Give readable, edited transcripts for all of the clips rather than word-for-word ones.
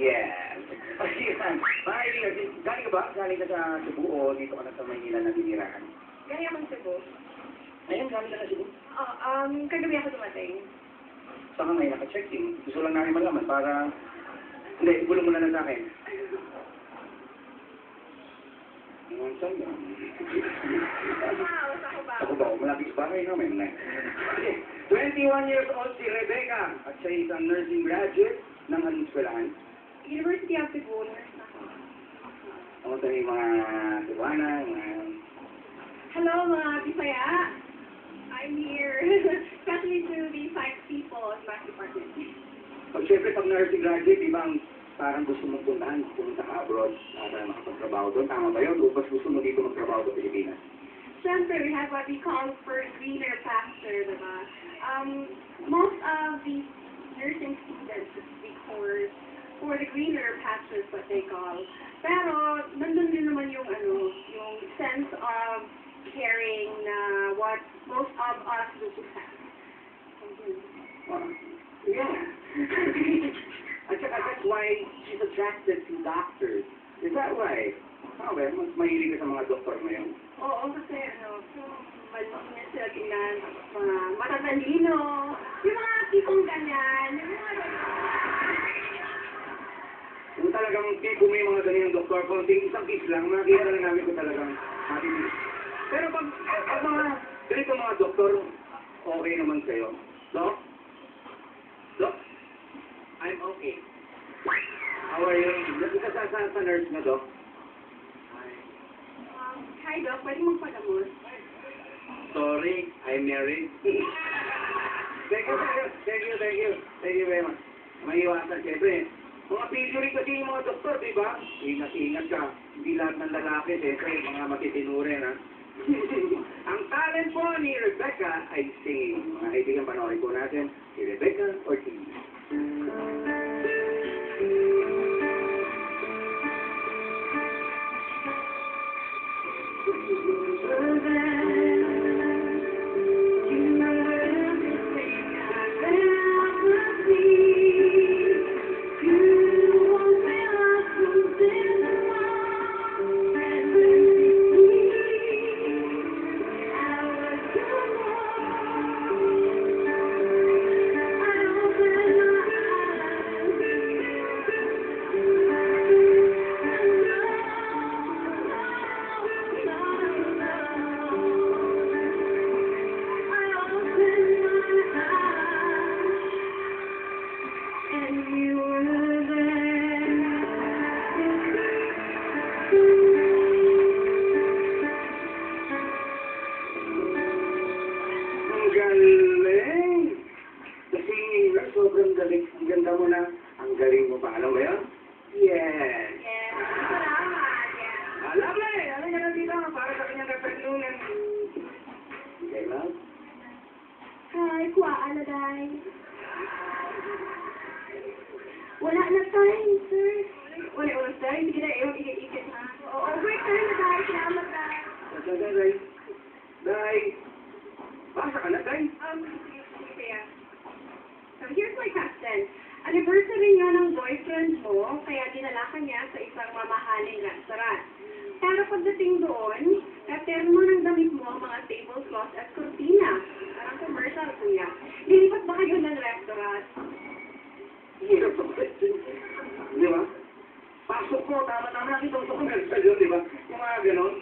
Yes. Ayan. Mga kaibigan, galing ka ba? Galing ka sa Cebu o dito ka na sa Maynila na tinirahan? Galing akong Cebu. Ayan, galing ka na Cebu. Kagabi ako dumating. Saan ka ngayon naka-check-in? Gusto lang namin malaman para... Hindi, ibulong mo na lang sa akin. Ang saan yan? Umaos ako ba? Ako ba? Malapit sa bahay namin. 21 years old si Rebecca at siya isang nursing graduate ng anong eskwelahan. University of Cebu, nurse ako. Ano ito yung mga Cebuana, mga... Hello mga Bisaya. I'm here. Especially to the 5 people in my department. Pag syempre, pag nursing graduate, di ba, parang gusto mong puntahan, pumunta ka abroad para makapagtrabaho doon. Tama ba yun? O gusto mo dito magtrabaho sa Pilipinas? Siyempre, we have what we call first greener pastor, diba? Most of the nursing students take course for the greener pastures, what they call. Pero, nandun din naman yung, yung sense of caring na what most of us do have. Yeah. At saka, that's why she's attracted to doctors. Is that right? Ano ba? Mas mahilig ka sa mga doktor ngayon. Oo, kasi malinis sila tingnan, mga matatalino, yung mga tipong ganyan, yung mga Kung talagang tipo may mga ganyan doktor, konting isang kiss lang, makikita lang namin kung talagang matitis. Pero pag mga ganito mga doktor, okay naman sa'yo. Doc? Doc? I'm okay. How are you? Nasa sa nurse na, Doc? hi Doc, pwede magpagamot? Sorry, I'm married. Thank you very much. Maiiwasan, siyempre. Mga piliuri kasi yung mga doktor, di ba? Ingat-ingat ka. Hindi lahat ng lalaki, siyempre, mga matitinurin, ha? Ang talent po ni Rebecca ay singing. Mga kaibigan, panoorin po natin si Rebecca Ortiz. Galing! Kasi sobrang galing. Ang ganda mo na. Ang galing mo pa. Alam ba yun? Yes! Yes, salamat, yes. Lovely! Alam nga na dito para sa kanyang kapaglunan. Okay, love? Hi, kuwaan na day. Wala na time, sir. Wala na time. Sige na, ewan ikit-ikit ha. Oo, overtime na day. Salamat day. Day. Day. Basa ka na, Day. Yeah. So here's my question. Anniversary nga ng boyfriend mo, kaya dinala ka niya sa isang mamahaling restaurant. Pero pagdating doon, katerno ng damit mo ang mga tablecloth at kurtina. Parang commercial, kuya. Lilipat ba kayo ng restaurant? Hirap sa question. Di ba? Pasok ko, tama-tama nakita ko sa commercial yun, di ba? Yung mga ganon.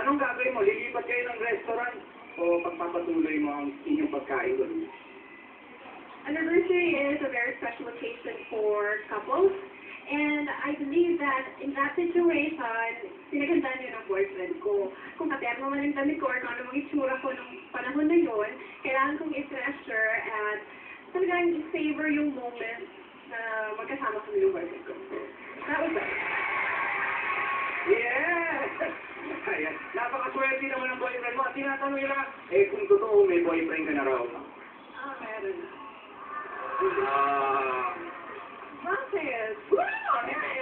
Anong gagawin mo? Lilipat kayo ng restaurant o pagpapatuloy mo ang inyong pagkain doon? Anniversary is a very special occasion for couples. And I believe that in that situation, pinagandaan yun ang boyfriend ko. Kung katerno man yung damit ko or kung ano mang itsura ko nung panahon na yun, kailangan kong i-treasure at talagang i-savor yung moment na magkasama kami ng boyfriend ko. That was it. Yes! Ayan. Napakaswerte naman ang boyfriend mo. At tinatanong nila, kung totoo may boyfriend ka na raw. Meron. Bakit?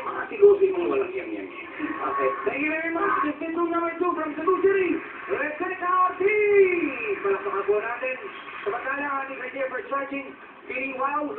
Mga silusin mong walang yang-yang. Okay. Thank you very much. This is number 2 from Cebu City. Rebecca Ortiz! Palakpakan po natin. Samantala, ating idea for charging. Feeling wow.